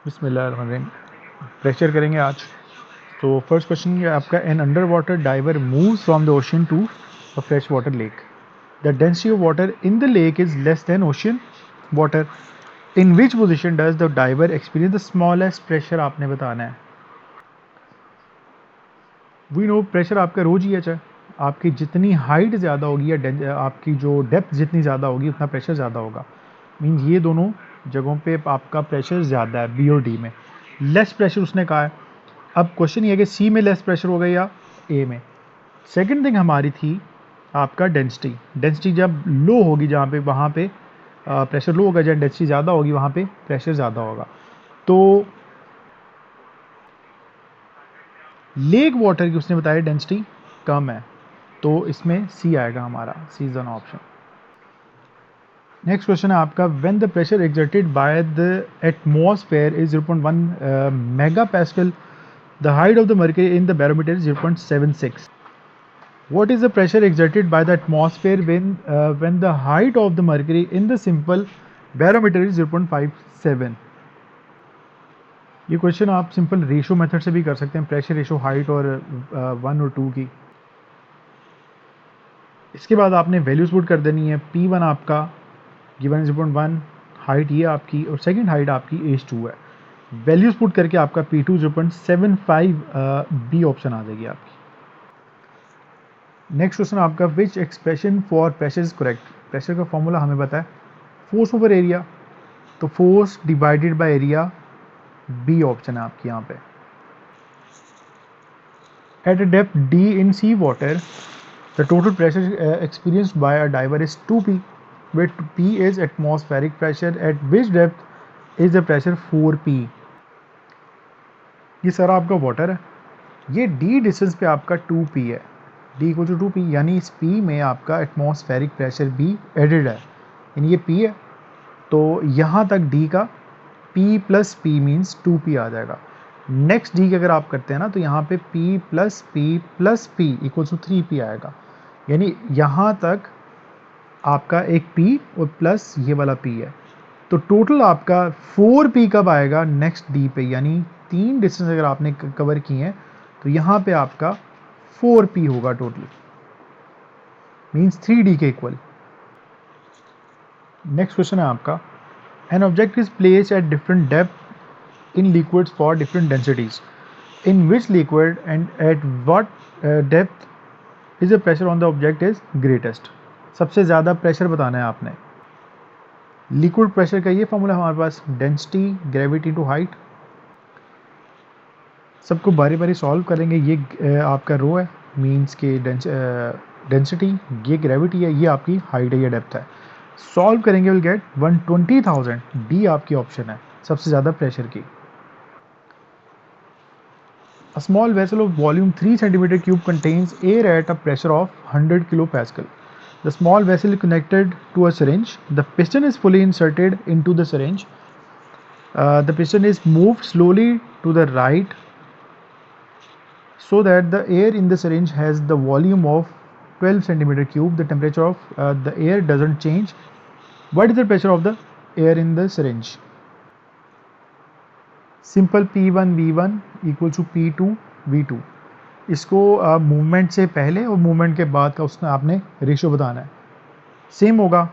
बिस्मिल्लाहिर्रहमानिर्रहीम। प्रेशर करेंगे आज। तो फर्स्ट क्वेश्चन है आपका, an underwater diver moves from the ocean to a fresh water lake. The density of water in the lake is less than ocean water. In which position does the diver experience the smallest pressure, आपने बताना है। We know pressure आपका रो जी H है। आपकी जितनी height ज़्यादा होगी या आपकी जो डेप्थ जितनी ज़्यादा होगी उतना प्रेशर ज़्यादा होगा। मीन्स ये दोनों जगहों पे आपका प्रेशर ज़्यादा है। बी और डी में लेस प्रेशर उसने कहा है। अब क्वेश्चन ये है कि सी में लेस प्रेशर होगा या ए में। सेकंड थिंग हमारी थी आपका डेंसिटी। डेंसिटी जब लो होगी जहाँ पे, वहाँ पे प्रेशर लो होगा, जहाँ डेंसिटी ज़्यादा होगी वहाँ पे प्रेशर ज़्यादा होगा। तो लेक वाटर की उसने बताया डेंसिटी कम है, तो इसमें सी आएगा हमारा, C is an option. Next question है आपका, when the pressure exerted by the atmosphere is 0.1 mega pascal, the height of the mercury in the barometer is 0.76. What is the pressure exerted by the atmosphere when the height of the mercury in the simple barometer is 0.57? ये question आप simple ratio method से भी कर सकते हैं, pressure ratio height और 1 और 2 की। इसके बाद आपने वैल्यूज पुट कर देनी है। P1 आपका गिवन 0.1, हाइट ये आपकी, और सेकंड हाइट आपकी एज 2 है। वैल्यूज पुट करके आपका P2 0.75 बी ऑप्शन आ जाएगी आपकी। नेक्स्ट क्वेश्चन आपका, which expression for pressure is correct. Pressure का फॉर्मूला हमें पता है, फोर्स ओवर एरिया, तो force divided by area, B option है आपकी यहाँ पे। At a depth D in sea water, the total pressure experienced by a diver is 2p, where p is atmospheric pressure, at which depth is the pressure 4p। ये सारा आपका water है, ये d distance पे आपका 2p है, d equal to 2p, यानी इस p में आपका एटमॉस्फेरिक प्रेशर भी एडेड है, यानी ये p है, तो यहाँ तक d का p plus p means 2p आ जाएगा। नेक्स्ट d की अगर आप करते हैं ना, तो यहाँ पे p plus p equal to 3p आएगा, यानी यहाँ तक आपका एक p और प्लस ये वाला p है, तो टोटल आपका 4p कब आएगा नेक्स्ट d पे, यानी 3 डिस्टेंस अगर आपने कवर किए हैं तो यहाँ पे आपका 4p होगा टोटल, मीन्स 3d के इक्वल। नेक्स्ट क्वेश्चन है आपका, an object is place at different depth in liquids for different densities, in which liquid and at what depth is the pressure on the object is greatest. सबसे ज़्यादा pressure बताना है आपने। Liquid pressure का ये formula हमारे पास, density gravity to height. सबको बारी बारी सॉल्व करेंगे। ये आपका रो है, मीन्स के डेंसिटी, ये ग्रेविटी है, ये आपकी हाइट है, ये डेप्थ है। सॉल्व करेंगे विल गेट 120,000, डी आपकी ऑप्शन है सबसे ज़्यादा प्रेशर की। A small vessel of volume 3 centimeter cube contains air at a pressure of 100 kilopascal. The small vessel is connected to a syringe. The piston is fully inserted into the syringe. The piston is moved slowly to the right so that the air in the syringe has the volume of 12 centimeter cube. The temperature of the air doesn't change. What is the pressure of the air in the syringe? Simple P1 V1 equal to P2 V2। इसको movement से पहले और movement के बाद का उसमें आपने ratio बताना है। सेम होगा,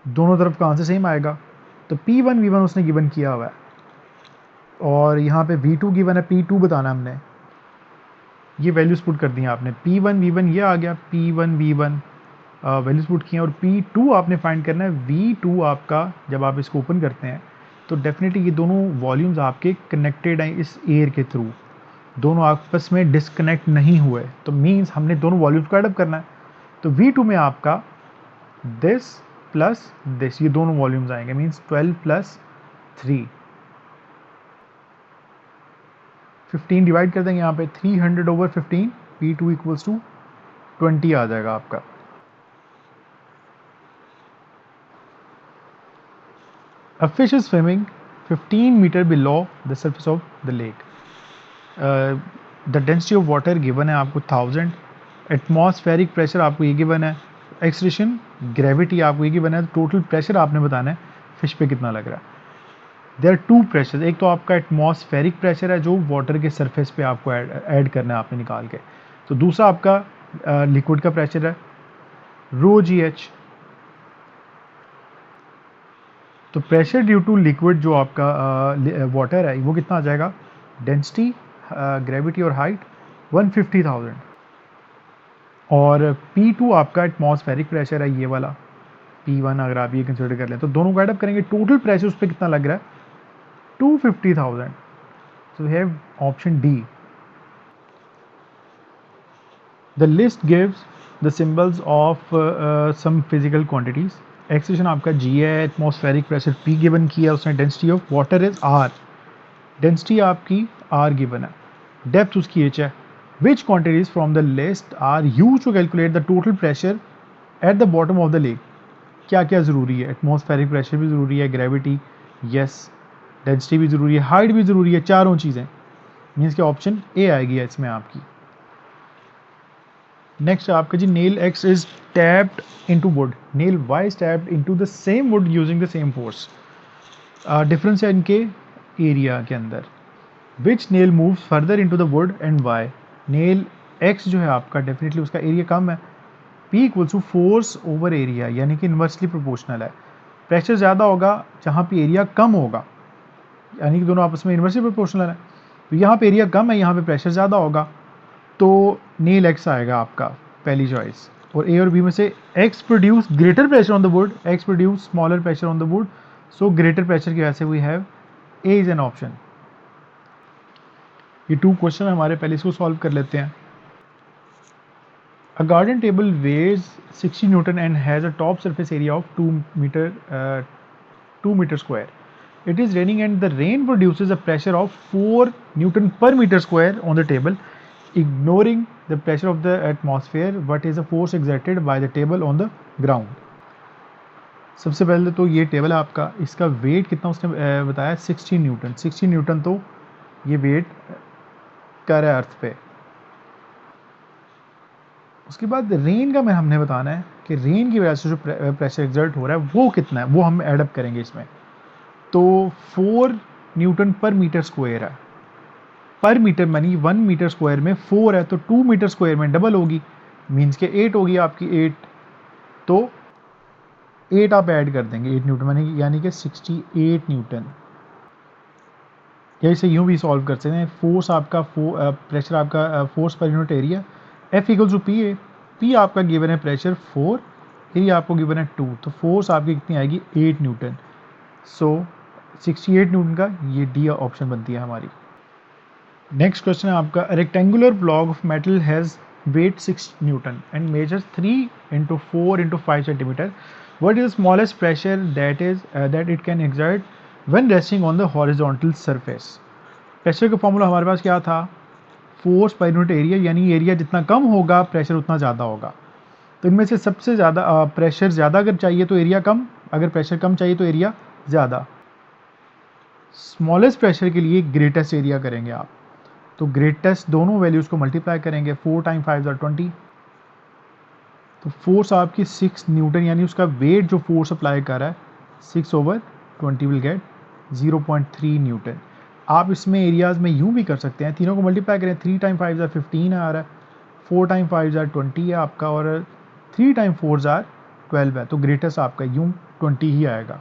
दोनों तरफ का आंसर सेम आएगा। तो P1 V1 उसने गिवन किया हुआ है, और यहाँ पे V2 गिवन है, P2 बताना हमने। ये वैल्यूज पुट कर दी हैं आपने, P1 V1 ये आ गया, P1 V1 वैल्यूज पुट किए, और P2 आपने फाइंड करना है। V2 आपका जब आप इसको ओपन करते हैं तो डेफिनेटली ये दोनों वॉल्यूम्स आपके कनेक्टेड हैं इस एयर के थ्रू, दोनों आपस में डिस्कनेक्ट नहीं हुए, तो मीन्स हमने दोनों वॉल्यूम्स को एडअप करना है। तो V2 में आपका दिस प्लस दिस, ये दोनों वॉल्यूम्स आएंगे, मीन्स 12 प्लस 3, 15 डिवाइड कर देंगे यहाँ पे, 300 ओवर 15, P2 इक्वल्स टू 20 आ जाएगा आपका। A fish is swimming 15 meter below the surface of the lake. The density of water given है आपको 1000, एटमॉस्फेरिक प्रेशर आपको ये गिवन है, एक्सलेशन ग्रेविटी आपको ये गिवन है, टोटल प्रेशर आपने बताना है फिश पे कितना लग रहा है। देयर आर टू प्रेशर, एक तो आपका एटमॉस्फेरिक प्रेशर है जो वाटर के सरफेस पे आपको ऐड करना है आपने निकाल के, तो दूसरा आपका लिक्विड का प्रेशर है रो जी एच। तो प्रेशर ड्यू टू लिक्विड जो आपका वाटर है वो कितना आ जाएगा, डेंसिटी, ग्रेविटी और हाइट 150,000, और P2 आपका एटमॉस्फेरिक प्रेशर है ये वाला P1 अगर आप ये कंसिडर कर लें, तो दोनों को एड अप करेंगे टोटल प्रेशर उस पर कितना लग रहा है 250,000। So we have option D. The list gives the symbols of some physical quantities. एक्सेशन आपका G है, एटमॉस्फेरिक प्रेशर P गिवन किया उसने, density of water is R, density आपकी R गिवन है, डेप्थ उसकी H है। Which quantities from the list are used to calculate the total pressure at the bottom of the lake. क्या क्या ज़रूरी है, एटमॉस्फेरिक प्रेशर भी ज़रूरी है, ग्रेविटी यस, डेंसिटी भी ज़रूरी है, हाइट भी ज़रूरी है, चारों चीज़ें, मीन्स के ऑप्शन ए आएगी इसमें आपकी। नेक्स्ट आपका G nail X is tapped into wood, nail Y is tapped into the same wood using the same force. Difference है इनके एरिया के अंदर। Which nail moves further into the wood and Y, nail X जो है आपका definitely उसका area कम है, P equals to force over area, यानी कि इन्वर्सली प्रोपोर्शनल है। प्रेशर ज़्यादा होगा जहाँ पे एरिया कम होगा, यानी कि दोनों आपस में इन्वर्सली प्रोपोर्शनल है। तो यहाँ पे एरिया कम है, यहाँ पे प्रेशर ज़्यादा होगा, तो नेल एक्स आएगा आपका पहली चॉइस। और ए और बी में से X produce greater pressure on the wood, X produce smaller pressure on the wood, so ग्रेटर प्रेशर की वजह से we have A is an option. ये 2 क्वेश्चन हमारे, पहले इसको सॉल्व कर लेते हैं। A garden table weighs 60 Newton and has a top surface area of 2 meter square. It is raining and the rain produces a pressure of 4 Newton per meter square on the table. Ignoring the pressure of the atmosphere, what is the force exerted by the table on the ground? सबसे पहले तो ये table है आपका, इसका wait कितना उसने बताया 60 न्यूटन, 60 न्यूटन तो ये वेट कर रहा है अर्थ पे। उसके बाद रेन का मैं हमने बताना है कि रेन की वजह से जो प्रेशर एक्सर्ट हो रहा है वो कितना है, वो हम एडअप करेंगे इसमें। तो 4 न्यूटन पर मीटर स्क्वायर है, पर मीटर मानी 1 मीटर स्क्वायर में 4 है, तो 2 मीटर स्क्वायर में डबल होगी, मीन्स के 8 होगी आपकी 8, तो 8 आप ऐड कर देंगे 8 न्यूटन यानी कि 68 न्यूटन। या इसे यूँ भी सॉल्व कर सकते हैं, फोर्स आपका प्रेशर आपका फोर्स पर unit area F equals to P A, P आपका गिवन है प्रेशर 4, एरिया आपको गिवन है 2, तो फोर्स आपकी कितनी आएगी 8 न्यूटन। सो 68 न्यूटन का ये डी ऑप्शन बनती है हमारी। नेक्स्ट क्वेश्चन है आपका, rectangular block of metal has wait 6 Newton and measures 3 into 4 into 5 centimetre, what is the smallest pressure that it can exert when resting on the horizontal surface? Pressure का formula हमारे पास क्या था, force पर unit area, यानी area जितना कम होगा pressure उतना ज़्यादा होगा। तो इनमें से सबसे ज़्यादा प्रेशर ज़्यादा अगर चाहिए तो एरिया कम, अगर प्रेशर कम चाहिए तो एरिया ज़्यादा। स्मॉलेस्ट प्रेशर के लिए ग्रेटेस्ट एरिया करेंगे आप, तो ग्रेटेस्ट दोनों वैल्यूज़ को मल्टीप्लाई करेंगे, 4 × 5 = 20, तो फोर्स आपकी 6 न्यूटन, यानी उसका वेट जो फोर्स अप्लाई कर रहा है 6/20 विल गेट 0.3 न्यूटन। आप इसमें एरियाज़ में यूँ भी कर सकते हैं, तीनों को मल्टीप्लाई करें, 3 × 5 = 15 आ रहा है, 4 × 5 = 20 है आपका, और 3 × 4 = 12 है, तो ग्रेटेस्ट आपका यूँ 20 ही आएगा।